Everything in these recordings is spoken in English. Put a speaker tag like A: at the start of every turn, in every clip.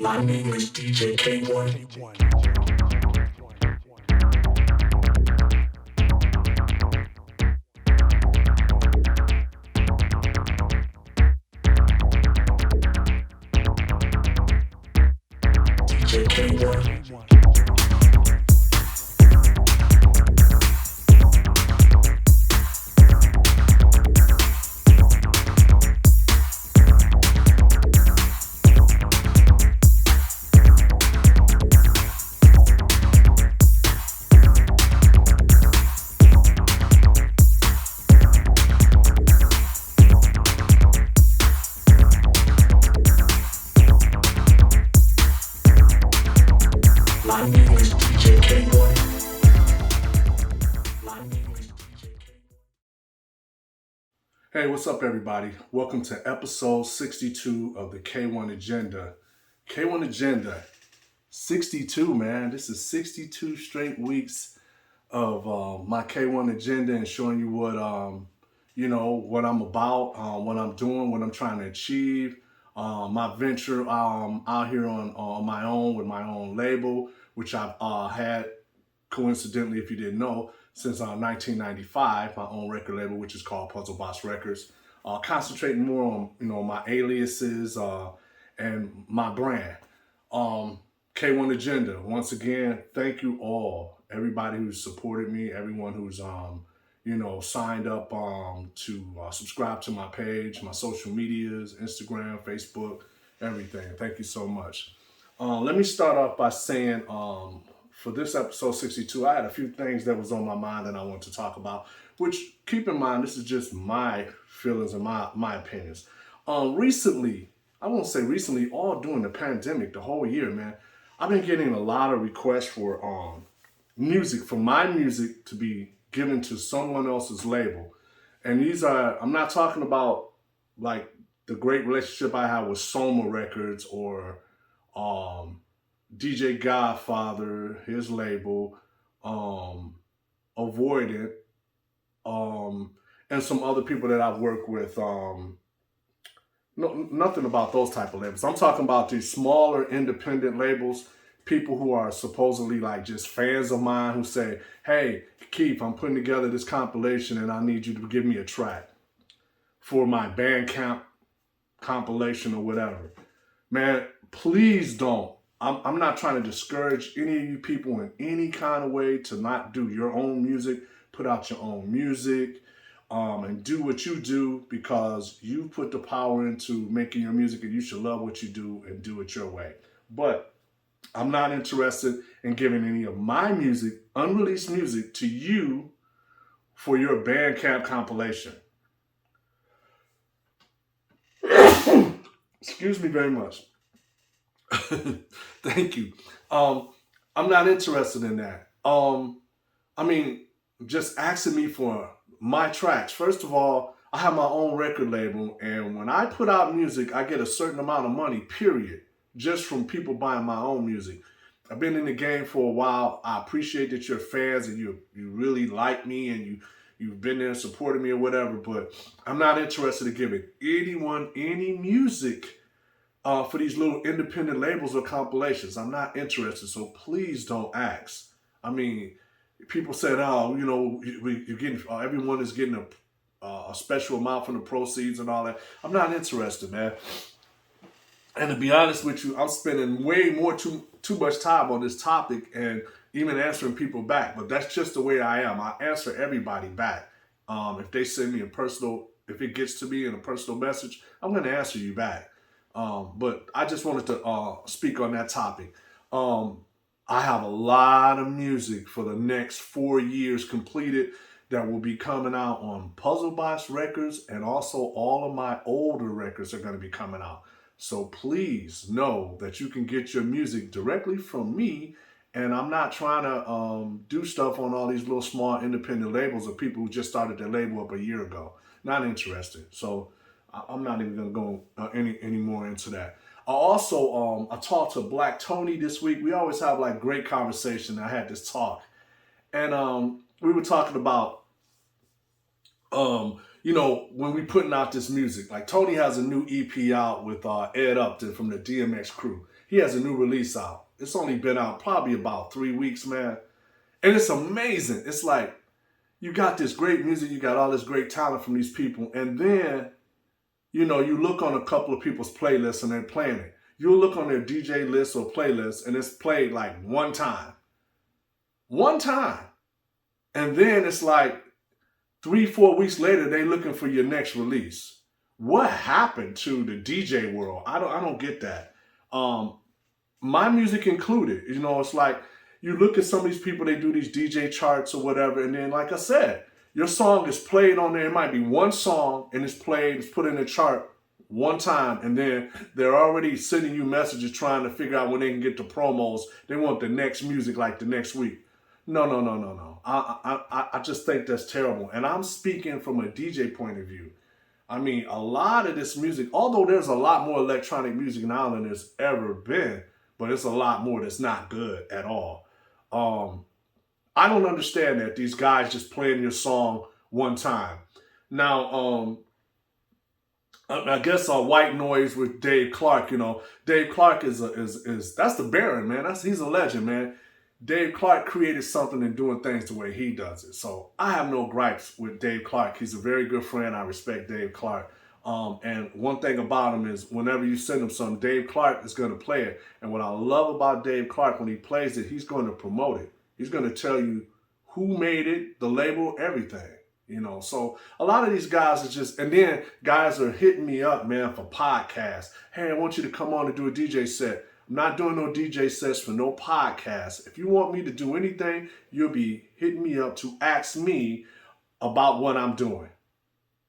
A: My name is DJ K-1. DJ K-1. My name is DJ K-1. My name is DJ K-1.
B: Hey, what's up, everybody? Welcome to episode 62 of the K-1 Agenda. K-1 Agenda, 62, man. This is 62 straight weeks of my K-1 Agenda and showing you what, what I'm about, what I'm doing, what I'm trying to achieve. My venture out here on my own with my own label, which I've had, coincidentally, if you didn't know, since 1995, my own record label, which is called Puzzlebox Records. Concentrating more on, my aliases and my brand. K-1 Agenda. Once again, thank you all, everybody who's supported me, everyone who's signed up to subscribe to my page, my social medias, Instagram, Facebook, everything. Thank you so much. Let me start off by saying, for this episode 62, I had a few things that was on my mind that I want to talk about, which, keep in mind, this is just my feelings and my opinions. Recently, I won't say recently, all during the pandemic, the whole year, man, I've been getting a lot of requests for music, for my music to be given to someone else's label. And these are, I'm not talking about like the great relationship I have with Soma Records or DJ Godfather, his label, Avoidant, and some other people that I've worked with. Nothing about those type of labels. I'm talking about these smaller independent labels, people who are supposedly like just fans of mine who say, hey, Keith, I'm putting together this compilation and I need you to give me a track for my Bandcamp compilation or whatever. Man, please don't. I'm not trying to discourage any of you people in any kind of way to not do your own music, put out your own music, and do what you do, because you put the power into making your music and you should love what you do and do it your way. But I'm not interested in giving any of my music, unreleased music, to you for your Bandcamp compilation. Excuse me very much. Thank you. I'm not interested in that. Just asking me for my tracks. First of all, I have my own record label, and when I put out music, I get a certain amount of money, period, just from people buying my own music. I've been in the game for a while. I appreciate that you're fans and you really like me and you've been there and supported me or whatever, but I'm not interested in giving anyone any music for these little independent labels or compilations. I'm not interested, so please don't ask. I mean, people said, you're getting, everyone is getting a special amount from the proceeds and all that. I'm not interested, man. And to be honest with you, I'm spending way more too much time on this topic and even answering people back. But that's just the way I am. I answer everybody back. If they send me if it gets to me in a personal message, I'm going to answer you back. But I just wanted to speak on that topic. I have a lot of music for the next 4 years completed that will be coming out on Puzzlebox Records, and also all of my older records are going to be coming out. So please know that you can get your music directly from me, and I'm not trying to do stuff on all these little small independent labels of people who just started their label up a year ago. Not interested. So I'm not even going to go any more into that. I talked to Black Tony this week. We always have like great conversation. I had this talk, and we were talking about you know, when we putting out this music, like Tony has a new EP out with Ed Upton from the DMX crew. He has a new release out. It's only been out probably about 3 weeks, man. And it's amazing. It's like, you got this great music, you got all this great talent from these people, and then, you know, you look on a couple of people's playlists and they're playing it. You'll look on their DJ list or playlist and it's played like one time. One time. And then it's like 3-4 weeks later, they looking for your next release. What happened to the DJ world? I don't get that. My music included. You know, it's like you look at some of these people, they do these DJ charts or whatever, and then like I said, your song is played on there. It might be one song and it's played, it's put in a chart one time, and then they're already sending you messages trying to figure out when they can get the promos. They want the next music like the next week. No. I just think that's terrible. And I'm speaking from a DJ point of view. I mean, a lot of this music, although there's a lot more electronic music now than there's ever been, but it's a lot more that's not good at all. I don't understand that these guys just playing your song one time. Now, I guess White Noise with Dave Clark. You know, Dave Clark is that's the Baron, man. He's a legend, man. Dave Clark created something and doing things the way he does it. So I have no gripes with Dave Clark. He's a very good friend. I respect Dave Clark. And one thing about him is whenever you send him something, Dave Clark is going to play it. And what I love about Dave Clark, when he plays it, he's going to promote it. He's going to tell you who made it, the label, everything. You know, so a lot of these guys are just, and then guys are hitting me up, man, for podcasts. Hey, I want you to come on and do a DJ set. I'm not doing no DJ sets for no podcasts. If you want me to do anything, you'll be hitting me up to ask me about what I'm doing.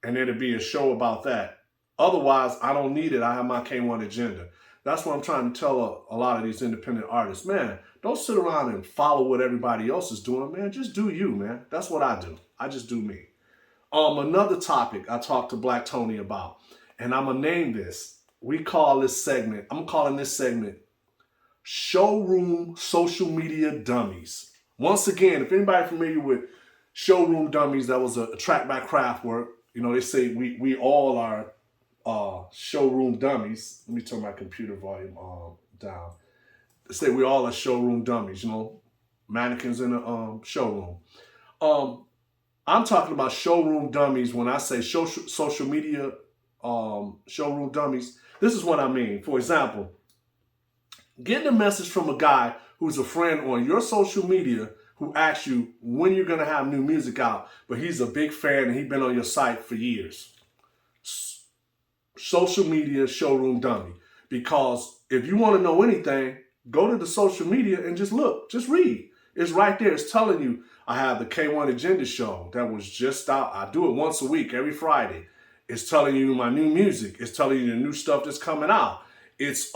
B: And it'll be a show about that. Otherwise, I don't need it. I have my K-1 agenda. That's what I'm trying to tell a lot of these independent artists. Man, don't sit around and follow what everybody else is doing, man. Just do you, man. That's what I do. I just do me. Another topic I talked to Black Tony about, and I'm going to name this. I'm calling this segment Showroom Social Media Dummies. Once again, if anybody familiar with Showroom Dummies, that was a track by Kraftwerk. You know, they say we all are showroom dummies. Let me turn my computer volume down. They say we all are showroom dummies, you know, mannequins in a showroom. I'm talking about showroom dummies when I say social media showroom dummies. This is what I mean. For example, getting a message from a guy who's a friend on your social media who asks you when you're going to have new music out, but he's a big fan and he's been on your site for years. Social media showroom dummy. Because if you want to know anything, go to the social media and just look, just read. It's right there. It's telling you, I have the K-1 Agenda show that was just out. I do it once a week, every Friday. It's telling you my new music. It's telling you the new stuff that's coming out. It's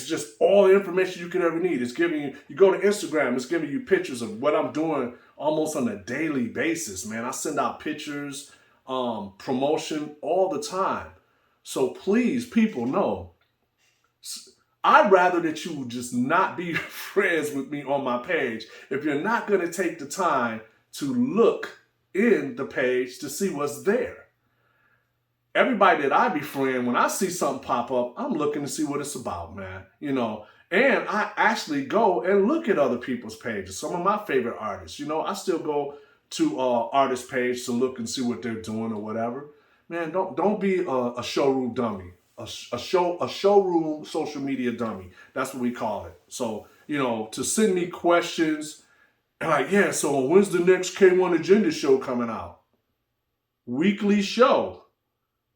B: just all the information you could ever need. It's giving you, you go to Instagram, it's giving you pictures of what I'm doing almost on a daily basis, man. I send out pictures, promotion all the time. So please, people, know, I'd rather that you just not be friends with me on my page if you're not going to take the time to look in the page to see what's there. Everybody that I befriend, when I see something pop up, I'm looking to see what it's about, man. You know, and I actually go and look at other people's pages. Some of my favorite artists, you know, I still go to artist page to look and see what they're doing or whatever. Man, don't be a showroom dummy. A showroom social media dummy. That's what we call it. So, you know, to send me questions and like, yeah, so when's the next K-1 Agenda show coming out? Weekly show.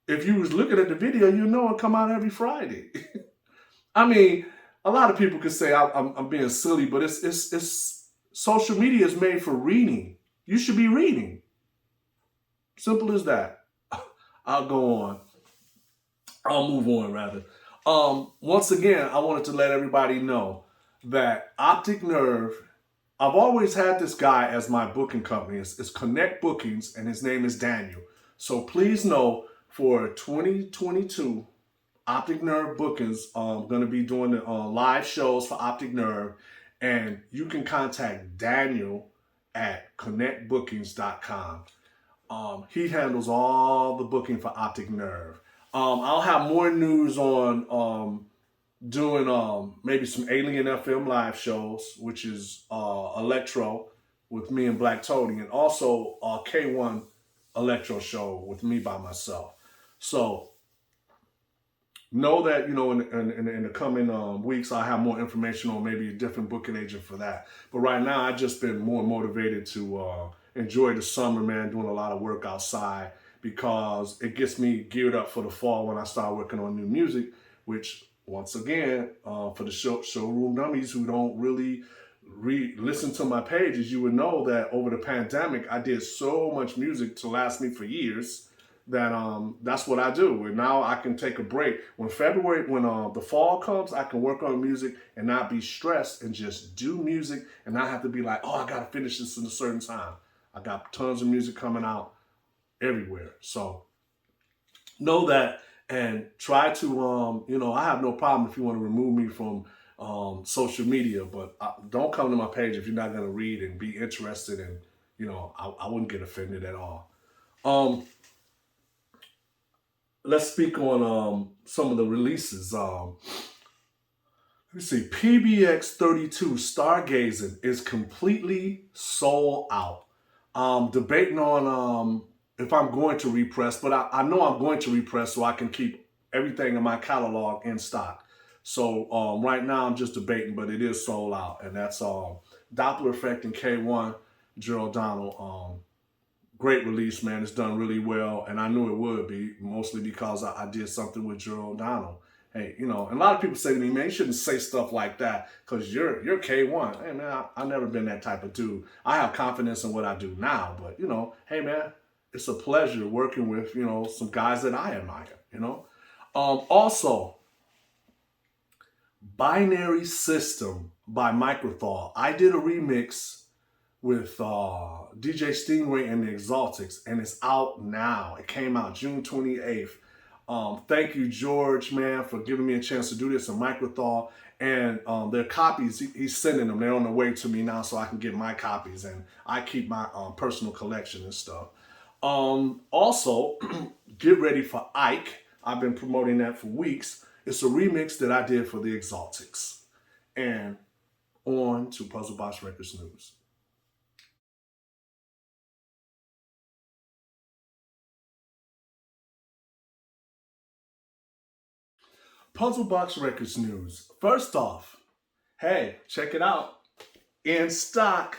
B: If you was looking at the video, you know it come out every Friday. I mean, a lot of people could say I'm being silly, but it's social media is made for reading. You should be reading. Simple as that. I'll go on. I'll move on, rather. Once again, I wanted to let everybody know that Optic Nerve, I've always had this guy as my booking company. It's Connect Bookings, and his name is Daniel. So please know, for 2022, Optic Nerve bookings, I'm going to be doing the live shows for Optic Nerve, and you can contact Daniel at connectbookings.com. He handles all the booking for Optic Nerve. I'll have more news on doing maybe some Alien FM live shows, which is Electro with me and Black Toady, and also K-1 Electro show with me by myself. So know that, in the coming weeks, I have more information on maybe a different booking agent for that. But right now, I just been more motivated to enjoy the summer, man, doing a lot of work outside because it gets me geared up for the fall when I start working on new music, which once again, for the showroom dummies who don't really listen to my pages, you would know that over the pandemic, I did so much music to last me for years that that's what I do. And now I can take a break. When the fall comes, I can work on music and not be stressed and just do music and not have to be like, oh, I gotta finish this in a certain time. I got tons of music coming out everywhere. So know that and try to, I have no problem if you want to remove me from social media, but don't come to my page if you're not going to read and be interested and, I wouldn't get offended at all. Let's speak on some of the releases. Let's see, Pbx-32 Stargazing is completely sold out. Debating on if I'm going to repress, but I know I'm going to repress so I can keep everything in my catalog in stock. So right now I'm just debating, but it is sold out, and that's Dopplereffekt and K-1, Gerald Donald. Great release, man. It's done really well, and I knew it would be, mostly because I did something with Gerald Donald. Hey, and a lot of people say to me, man, you shouldn't say stuff like that because you're K-1. Hey, man, I've never been that type of dude. I have confidence in what I do now, but, hey, man, it's a pleasure working with, some guys that I admire, Also, Binary System by Microthol. I did a remix with DJ Stingray and the Exaltics, and it's out now. It came out June 28th. Thank you, George, man, for giving me a chance to do this in Microthol. And their copies, he's sending them. They're on the way to me now so I can get my copies. And I keep my personal collection and stuff. Also, get ready for Eicht. I've been promoting that for weeks. It's a remix that I did for the Exaltics. And on to Puzzlebox Records News. Puzzlebox Records News. First off, hey, check it out. In stock,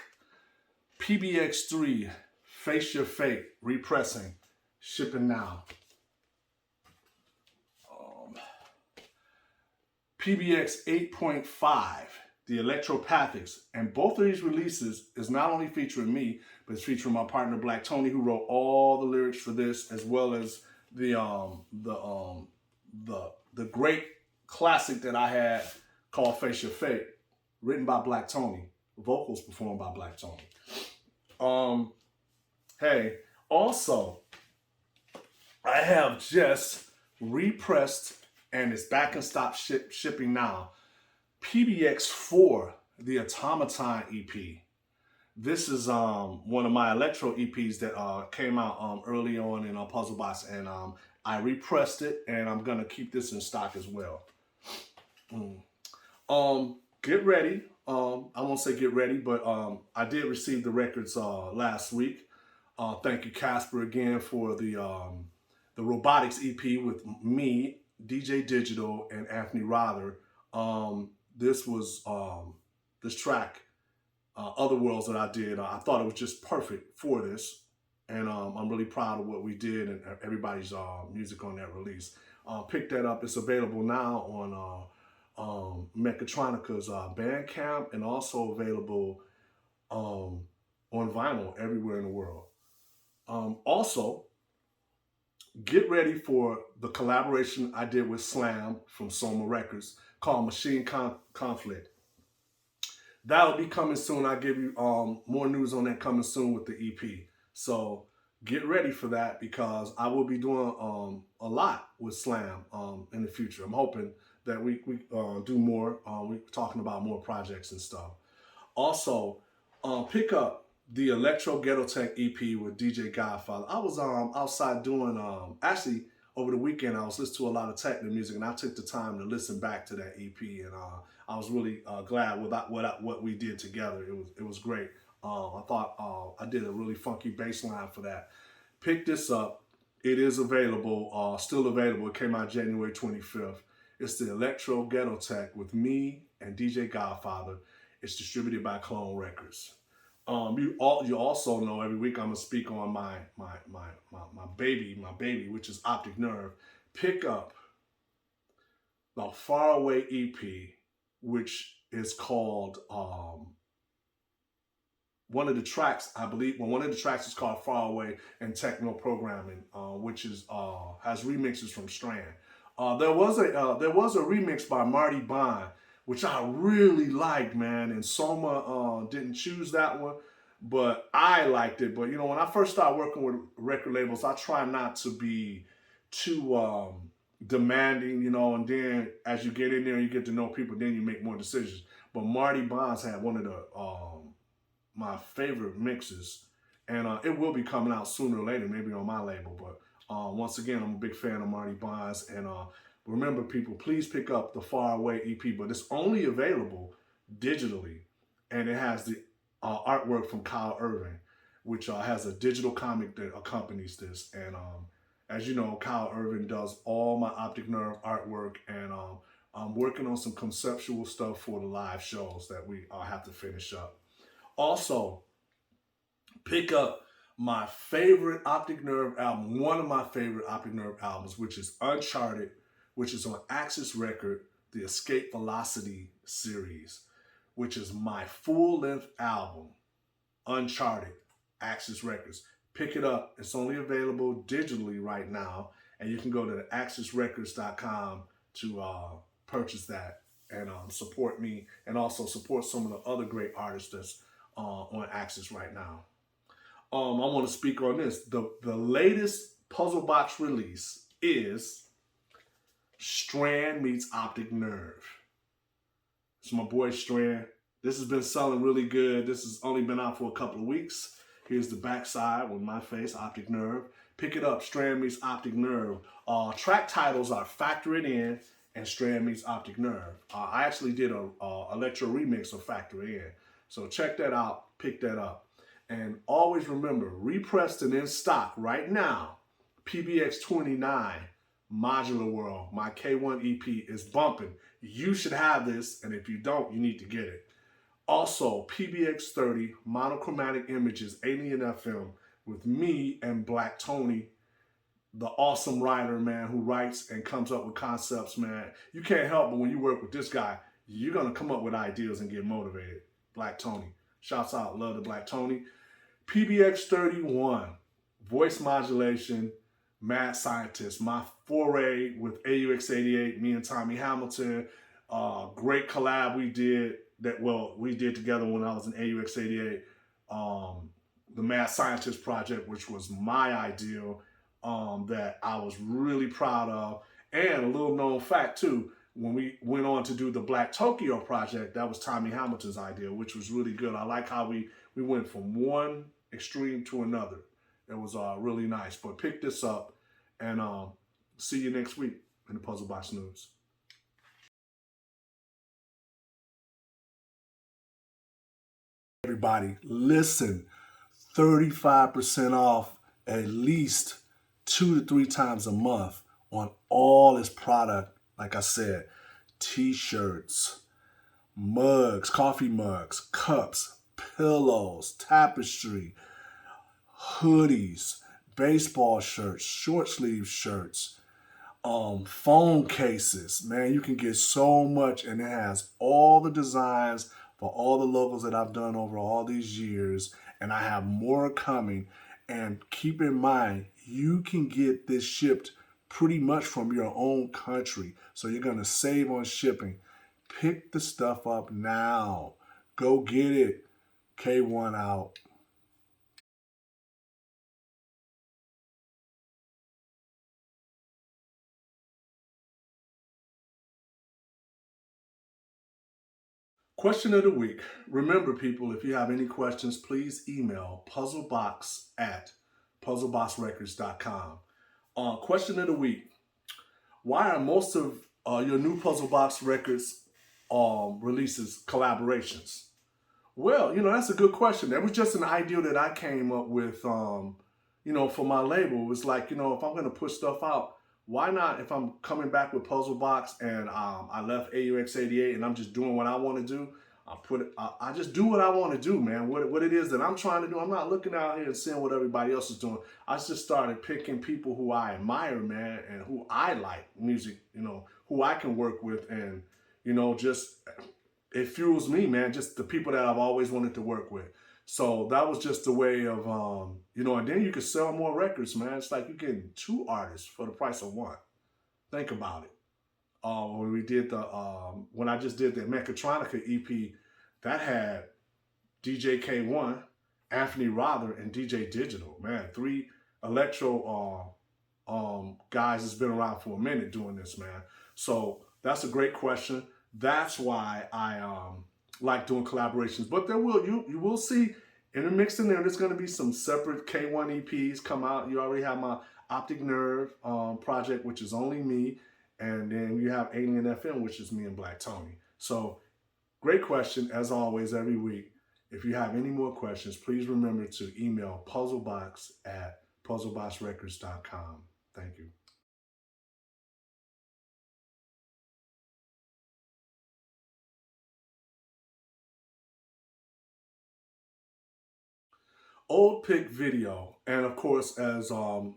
B: Pbx-3 Face Your Fate Repressing, shipping now. Pbx 8.5, the Electropathics, and both of these releases is not only featuring me, but it's featuring my partner Black Tony, who wrote all the lyrics for this, as well as the great classic that I had called Face Your Fate, written by Black Tony, vocals performed by Black Tony. Hey, also, I have just repressed, and it's back in stock shipping now, Pbx-4, the Automaton Ep. This is one of my Electro EPs that came out early on in Puzzlebox, and I repressed it, and I'm gonna keep this in stock as well. Get ready. I won't say get ready, but I did receive the records last week. Thank you, Casper, again for the Robotics EP with me, DJ Digital, and Anthony Rother. This was this track, Other Worlds, that I did. I thought it was just perfect for this, and I'm really proud of what we did and everybody's music on that release. Pick that up. It's available now on Mechatronica's Bandcamp, and also available on vinyl everywhere in the world. Also, get ready for the collaboration I did with Slam from Soma Records called Machine Conflict. That'll be coming soon. I'll give you more news on that coming soon with the EP. So get ready for that, because I will be doing a lot with Slam in the future. I'm hoping that we do more. We're talking about more projects and stuff. Also, pick up the Electro Ghetto Tech EP with DJ Godfather. I was outside doing actually over the weekend I was listening to a lot of techno music, and I took the time to listen back to that EP, and I was really glad with what we did together. It was great. I thought I did a really funky bass line for that. Pick this up. It is available, still available. It came out January 25th. It's the Electro Ghetto Tech with me and DJ Godfather. It's distributed by Clone Records. You also know every week I'm gonna speak on my baby, which is Optic Nerve. Pick up the Faraway EP, which is called one of the tracks, I believe. Well, one of the tracks is called Faraway and Techno Programming, which is has remixes from Strand. There was a remix by Marty Bond, which I really liked, man. And Soma didn't choose that one, but I liked it. But you know, when I first started working with record labels, I try not to be too demanding, you know. And then as you get in there, you get to know people, then you make more decisions. But Marty Bonds had one of the my favorite mixes, and it will be coming out sooner or later, maybe on my label. But once again, I'm a big fan of Marty Bonds, and remember, people, please pick up the Faraway EP, but it's only available digitally, and it has the artwork from Kyle Irving, which has a digital comic that accompanies this. And as you know, Kyle Irving does all my Optic Nerve artwork, and I'm working on some conceptual stuff for the live shows that we have to finish up. Also, pick up my favorite Optic Nerve album, one of my favorite Optic Nerve albums, which is Uncharted, which is on Axis Record, the Escape Velocity series, which is my full-length album, Uncharted, Axis Records. Pick it up. It's only available digitally right now, and you can go to axisrecords.com to purchase that and support me, and also support some of the other great artists that's on Axis right now. I want to speak on this. The latest Puzzlebox release is Strand meets Optic Nerve. It's my boy Strand. This has been selling really good. This has only been out for a couple of weeks. Here's the backside with my face, Optic Nerve. Pick it up, Strand meets Optic Nerve. Track titles are Factor It In and Strand meets Optic Nerve. I actually did a Electro remix of Factor It In. So check that out, pick that up. And always remember, repressed and in stock right now, Pbx-29 Modular World, my K-1 EP is bumping. You should have this, and if you don't, you need to get it. Also, Pbx-30 Monochromatic Images, Alien FM, with me and Black Tony, the awesome writer, man, who writes and comes up with concepts, man. You can't help but when you work with this guy, you're going to come up with ideas and get motivated. Black Tony. Shouts out, love to Black Tony. Pbx-31, voice modulation, mad scientist. My foray with AUX88, me and Tommy Hamilton. Great collab we did together when I was in AUX88. The Mad Scientist project, which was my ideal, that I was really proud of. And a little known fact too, when we went on to do the Black Tokyo project, that was Tommy Hamilton's idea, which was really good. I like how we went from one extreme to another. It was really nice. But pick this up, and see you next week in the Puzzlebox News. Everybody, listen, 35% off at least 2 to 3 times a month on all his product. Like I said, t-shirts, mugs, coffee mugs, cups, pillows, tapestry, hoodies, baseball shirts, short sleeve shirts, phone cases. Man, you can get so much, and it has all the designs for all the logos that I've done over all these years, and I have more coming. And keep in mind, you can get this shipped pretty much from your own country, so you're going to save on shipping. Pick the stuff up now. Go get it. K-1 out. Question of the week. Remember, people, if you have any questions, please email puzzlebox@puzzleboxrecords.com. Question of the week. Why are most of your new Puzzlebox Records releases collaborations? Well, that's a good question. That was just an idea that I came up with, for my label. It was like, if I'm going to push stuff out, why not, if I'm coming back with Puzzlebox and I left AUX88 and I'm just doing what I want to do, I just do what I want to do, man. What it is that I'm trying to do. I'm not looking out here and seeing what everybody else is doing. I just started picking people who I admire, man, and who I like music, who I can work with, and, just it fuels me, man, just the people that I've always wanted to work with. So that was just a way of, and then you can sell more records, man. It's like you get two artists for the price of one. Think about it. When I just did the Mechatronica EP, that had DJ K-1, Anthony Rother, and DJ Digital, man. 3 Electro guys that's been around for a minute doing this, man. So that's a great question. That's why I like doing collaborations. But you will see intermixed in there. There's going to be some separate K-1 EPs come out. You already have my Optic Nerve project, which is only me. And then you have Alien FM, which is me and Black Tony. So great question, as always, every week. If you have any more questions, please remember to email puzzlebox@puzzleboxrecords.com. Thank you. Old pick video, and of course, as the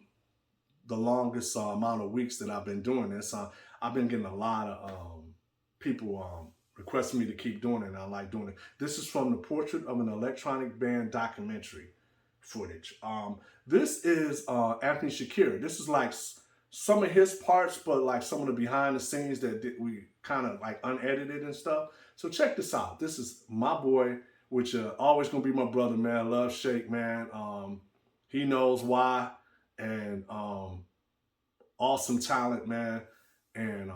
B: longest amount of weeks that I've been doing this, I've been getting a lot of people requesting me to keep doing it, and I like doing it. This is from the Portrait of an Electronic Band documentary footage. This is Anthony Shakir. This is like some of his parts, but like some of the behind the scenes that we kind of like unedited and stuff. So check this out. This is my boy, which always gonna be my brother, man. Love Shake, man. He knows why, and awesome talent, man. And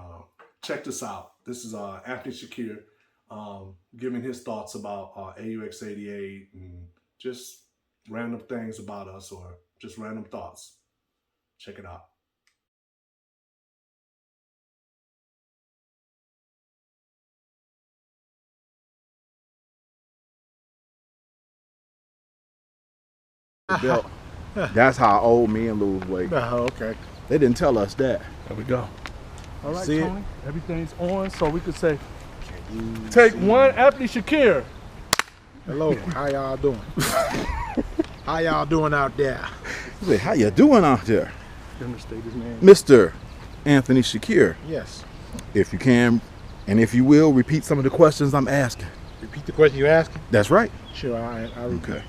B: check this out. This is Anthony Shakir giving his thoughts about AUX88 and just random things about us, or just random thoughts. Check it out.
C: Belt. That's how old men lose weight.
D: Oh, okay.
C: They didn't tell us that.
D: There we go. All right,
C: See
D: Tony.
C: it?
D: Everything's on, so we could say, take one, Anthony Shakir.
E: Hello, how y'all doing? How y'all doing out there?
C: Say, how you doing out there?
D: State his name.
C: Mr. Anthony Shakir,
E: Yes.
C: if you can, and if you will, repeat some of the questions I'm asking.
E: Repeat the question you asking?
C: That's right.
E: Sure, I repeat.
C: Okay.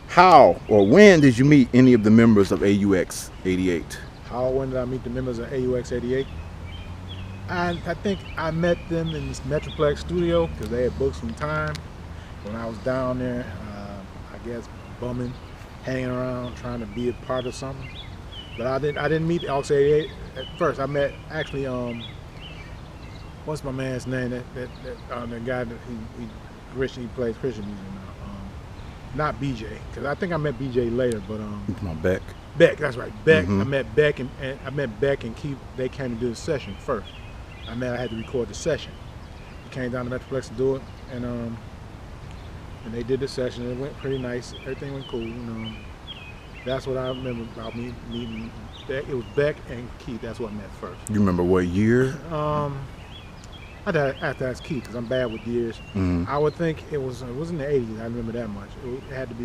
C: How or when did you meet any of the members of AUX88?
E: When did I meet the members of AUX88? I think I met them in this Metroplex studio because they had booked some time when I was down there, I guess bumming, hanging around, trying to be a part of something. But I didn't meet AUX88 at first. I met actually what's my man's name? The guy that he plays Christian music now. Not BJ, because I think I met BJ later, but
C: My Beck.
E: Beck, that's right. Beck.
C: Mhm.
E: I met Beck and I met Beck and Keith. They came to do the session first. I had to record the session. He came down to Metroplex to do it, and they did the session. It went pretty nice. Everything went cool. That's what I remember about me meeting Beck. It was Beck and Keith. That's what I met first.
C: You remember what year?
E: I'd have to ask Keith because I'm bad with years.
C: Mhm.
E: I would think it was in the 80s. I remember that much. It had to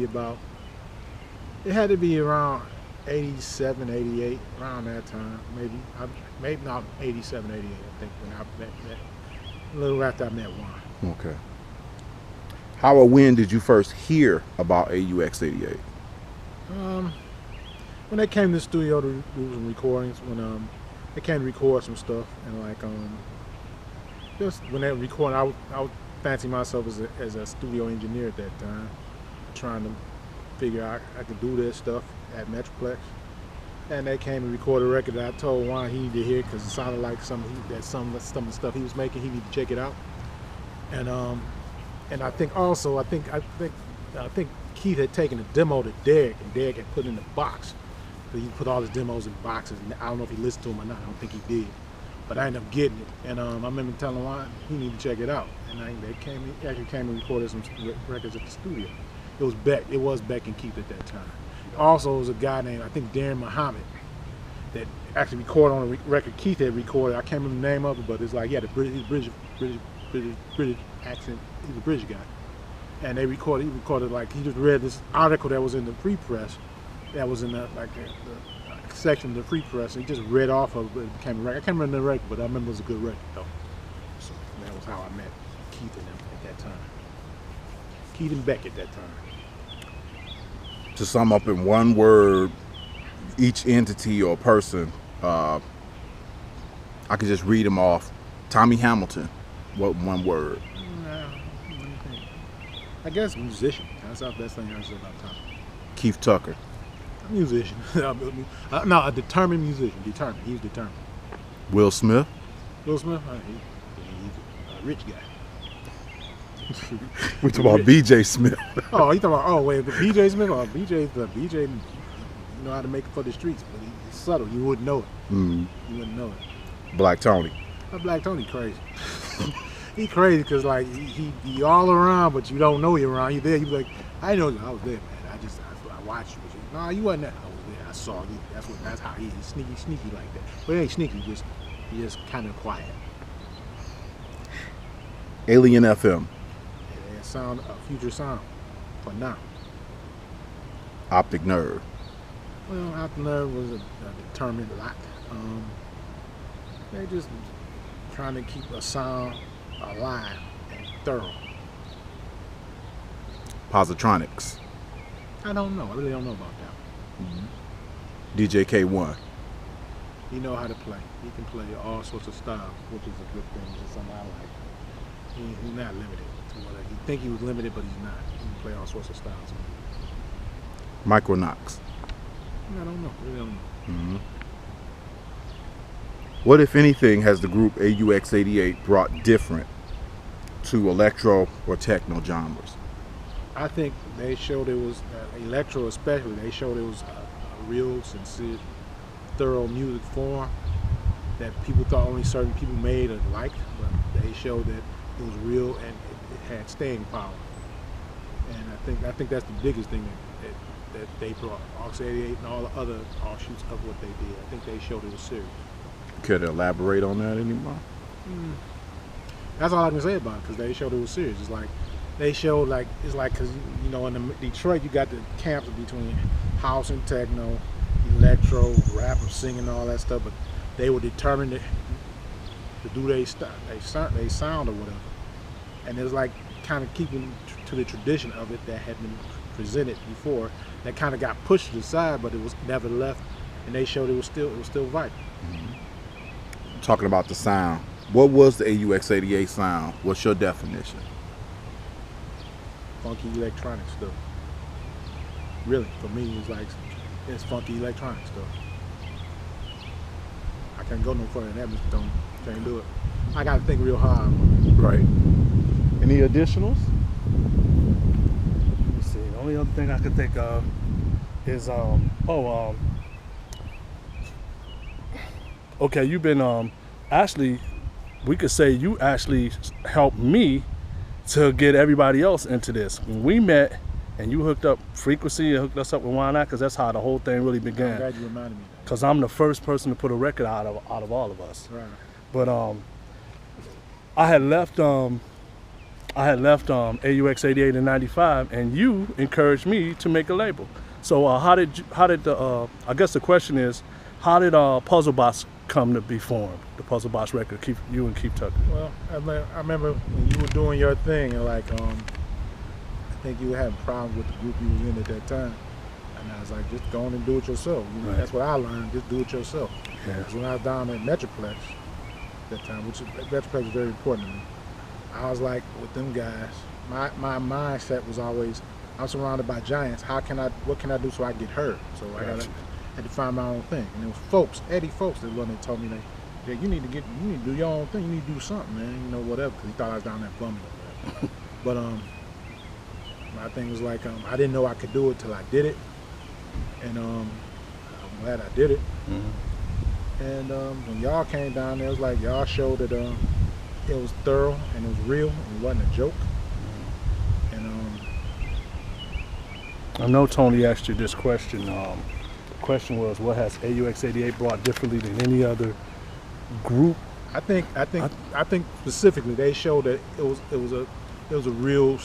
E: be around 87, 88, around that time, maybe. Maybe not 87, 88, I think, when I met a little after I met Juan.
C: Okay. How or when did you first hear about AUX88?
E: When they came to the studio to do some recordings, when they came to record some stuff, and like just when they were recording, I would fancy myself as a studio engineer at that time, trying to figure out I could do this stuff at Metroplex. And they came and recorded a record that I told Juan he needed to hear because it sounded like some of the stuff he was making, he needed to check it out. And And I think also, I think Keith had taken a demo to Derek, and Derek had put it in the box. So he put all his demos in boxes, and I don't know if he listened to them or not. I don't think he did. But I ended up getting it, and I remember telling him he needed to check it out. And he actually came and recorded some records at the studio. It was Beck and Keith at that time. Also, it was a guy named, I think, Darren Muhammad, that actually recorded on a record Keith had recorded. I can't remember the name of it, but it's like he had a British accent. He's a British guy. And he recorded like, he just read this article that was in the Free Press, that was in the section of the Free Press, and he just read off of it, it became a record. I can't remember the record, but I remember it was a good record though. So that was how I met Keith and them at that time. Keith and Beck at that time.
C: To sum up in one word, each entity or person, I could just read them off. Tommy Hamilton, what one word?
E: What do you think? I guess musician. That's the best thing I said about Tommy.
C: Keith Tucker.
E: A musician. No, a determined musician. Determined. He was determined.
C: Will Smith.
E: Will Smith? He's a rich guy.
C: We talking about BJ Smith.
E: Oh, you talking about, BJ Smith? Oh, BJ know how to make it for the streets, but he's subtle. You wouldn't know it.
C: Mm.
E: You wouldn't know it.
C: Black Tony.
E: Black Tony crazy. He crazy because like he all around, but you don't know he around. You there, you be like, I know I was there, man. I watched you. No, you wasn't there. I was there. I saw you. That's how he is. He's sneaky like that. But he ain't sneaky. He just kind of quiet.
C: Alien FM.
E: And sound a future sound for now.
C: Optic Nerve.
E: Well, Optic Nerve was a determined lot. They just trying to keep a sound alive and thorough.
C: Positronics.
E: I don't know. I really don't know about that.
C: Mm-hmm. DJ K-1.
E: He know how to play. He can play all sorts of styles, which is a good thing. Which is something I like. He's not limited to whatever. He think he was limited, but he's not. He can play all sorts of styles.
C: Micronox.
E: I don't know. I really don't know.
C: Mm-hmm. What, if anything, has the group AUX88 brought different to electro or techno genres?
E: I think they showed it was, electro especially, they showed it was a real, sincere, thorough music form that people thought only certain people made or liked, but they showed that it was real and it had staying power. And I think that's the biggest thing that they brought, AUX88 and all the other offshoots of what they did. I think they showed it was serious.
C: Care to elaborate on that anymore?
E: That's all I can say about it, because they showed it was serious. It's like, they showed like, it's like, because, you know, in Detroit, you got the camps between house and techno, electro, rap and singing, all that stuff, but they were determined to do their sound or whatever. And it was like kind of keeping to the tradition of it that had been presented before, that kind of got pushed to the side, but it was never left, and they showed it was still vital.
C: Mm-hmm. Talking about the sound, what was the AUX88 sound? What's your definition?
E: Funky electronic stuff. Really, for me, it's funky electronic stuff. I can't go no further than that, Mr. Tony. Can't do it. I gotta think real hard.
C: Right.
D: Any additionals? Let me see. The only other thing I could think of is okay, you've been actually, we could say you actually helped me to get everybody else into this. When we met and you hooked up Frequency and hooked us up with Why Not, because that's how the whole thing really began.
E: I'm glad you reminded me.
D: Because I'm the first person to put a record out of all of us.
E: Right.
D: But I had left AUX88 in '95, and you encouraged me to make a label. So how did the I guess the question is, how did Puzzlebox come to be formed? The Puzzlebox record, you and Keith Tucker.
E: Well, I remember when you were doing your thing, and like I think you were having problems with the group you was in at that time, and I was like, just go on and do it yourself. You know,
D: Right.
E: That's what I learned. Just do it yourself.
D: Yeah.
E: Because when I was down at Metroplex at that time, which Metroplex was very important to me, I was like, with them guys, my mindset was always, I'm surrounded by giants. What can I do so I get heard? So I had to find my own thing. And it was Eddie Folks, that one that told me, you need to do your own thing. You need to do something, man. You know, whatever. Because he thought I was down there bumming. But my thing was like I didn't know I could do it till I did it, and I'm glad I did it.
D: Mm-hmm.
E: And when y'all came down there, it was like y'all showed that it was thorough and it was real and it wasn't a joke. And
D: I know Tony asked you this question. The question was, what has AUX88 brought differently than any other group?
E: I think specifically they showed that it was a real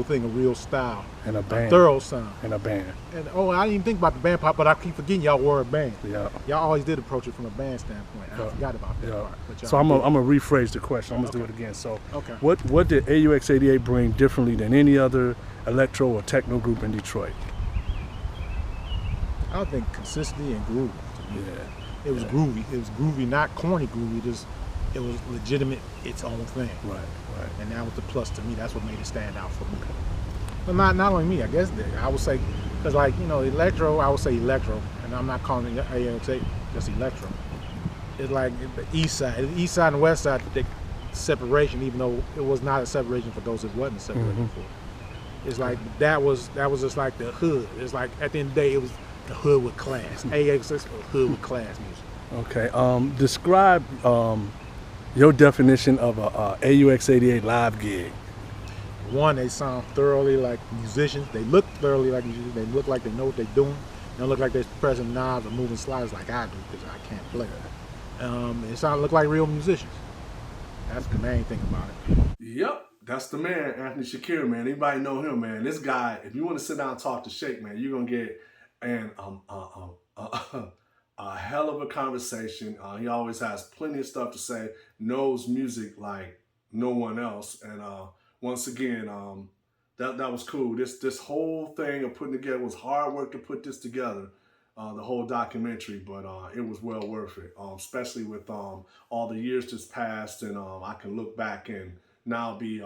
E: thing, a real style,
D: And a band.
E: a thorough sound.
D: And a band.
E: And I didn't even think about the band part, but I keep forgetting y'all were a band.
D: Yeah.
E: Y'all always did approach it from a band standpoint. I forgot about that part. But
D: So
E: y'all
D: I'm
E: did.
D: gonna rephrase the question. I'm gonna do it again. So
E: Okay.
D: what did AUX88 bring differently than any other electro or techno group in Detroit?
E: I would think consistency and groove.
D: Yeah.
E: It was groovy. It was groovy, not corny groovy. Just it was legitimate, its own thing.
D: Right.
E: And that was the plus to me. That's what made it stand out for me. But not only me, I guess I would say, because like electro, I would say electro, and I'm not calling it AUX8 just electro. It's like the east side and the west side, the separation, even though it was not a separation for those that wasn't separated for. It's like that was just like the hood. It's like at the end of the day, it was the hood with class. AUX was hood with class music.
D: Okay. Describe your definition of a AUX88 live gig.
E: One, they sound thoroughly like musicians. They look thoroughly like musicians. They look like they know what they're doing. They don't look like they're pressing knobs or moving sliders like I do because I can't play. It look like real musicians. That's the main thing about it.
B: Yep, that's the man, Anthony Shakir, man. Anybody know him, man? This guy, if you want to sit down and talk to Shake, man, you're gonna get a hell of a conversation. He always has plenty of stuff to say, knows music like no one else. And once again, that was cool. This whole thing of putting together was hard work to put this together, the whole documentary, but it was well worth it, especially with all the years that's passed, and I can look back and now be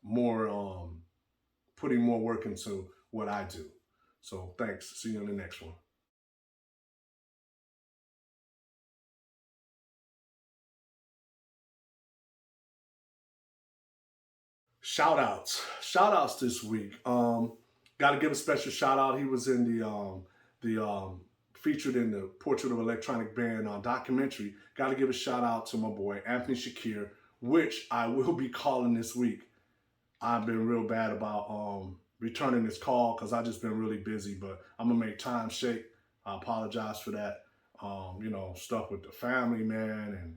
B: more putting more work into what I do. So thanks. See you in the next one. Shout outs this week. Got to give a special shout out. He was in the featured in the Portrait of Electronic Band documentary. Got to give a shout out to my boy Anthony Shakir, which I will be calling this week. I've been real bad about returning this call because I've just been really busy, but I'm gonna make time shake. I apologize for that. Stuff with the family, man, and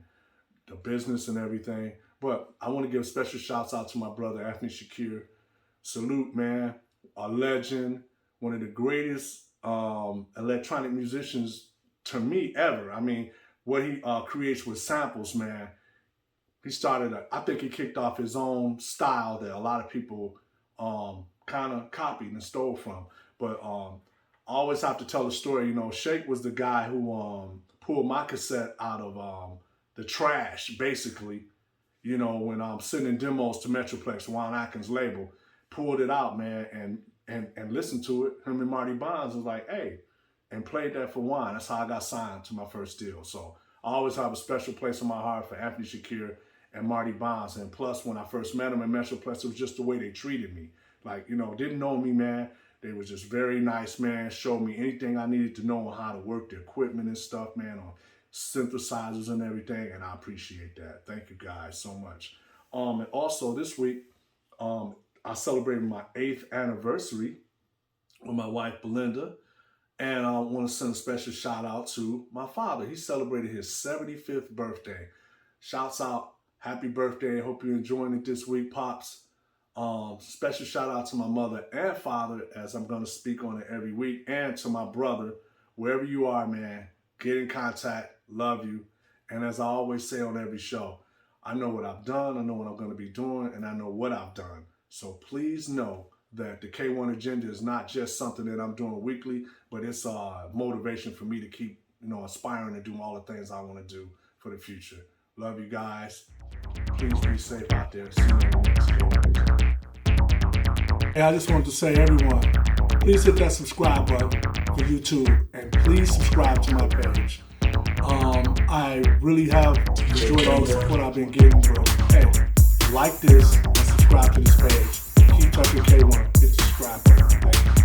B: the business and everything. But I want to give special shouts out to my brother, Anthony Shakir. Salute, man. A legend. One of the greatest electronic musicians to me ever. I mean, what he creates with samples, man. He started, I think he kicked off his own style that a lot of people kind of copied and stole from. But I always have to tell the story. Shake was the guy who pulled my cassette out of the trash, basically. When I'm sending in demos to Metroplex, Juan Atkins' label, pulled it out, man, and listened to it. Him and Marty Bonds was like, hey, and played that for Juan. That's how I got signed to my first deal. So I always have a special place in my heart for Anthony Shakir and Marty Bonds. And plus, when I first met them in Metroplex, it was just the way they treated me. Like, didn't know me, man. They were just very nice, man. Showed me anything I needed to know on how to work the equipment and stuff, man, on synthesizers and everything, and I appreciate that. Thank you guys so much. And also this week, I celebrated my 8th anniversary with my wife Belinda, and I want to send a special shout out to my father. He celebrated his 75th birthday. Shouts out, happy birthday. Hope you're enjoying it this week, Pops. Special shout out to my mother and father, as I'm going to speak on it every week, and to my brother, wherever you are, man. Get in contact. Love you. And as I always say on every show, I know what I've done, I know what I'm going to be doing, and I know what I've done. So please know that the K-1 agenda is not just something that I'm doing weekly, but it's a motivation for me to keep, aspiring to do all the things I want to do for the future. Love you guys. Please be safe out there. See you in the next K-1. Hey, I just wanted to say, everyone, please hit that subscribe button for YouTube, and please subscribe to my page. I really have enjoyed all the support I've been getting, bro. Hey, like this and subscribe. subscribe to this page. Keep talking K1. Hit subscribe button. Thank you.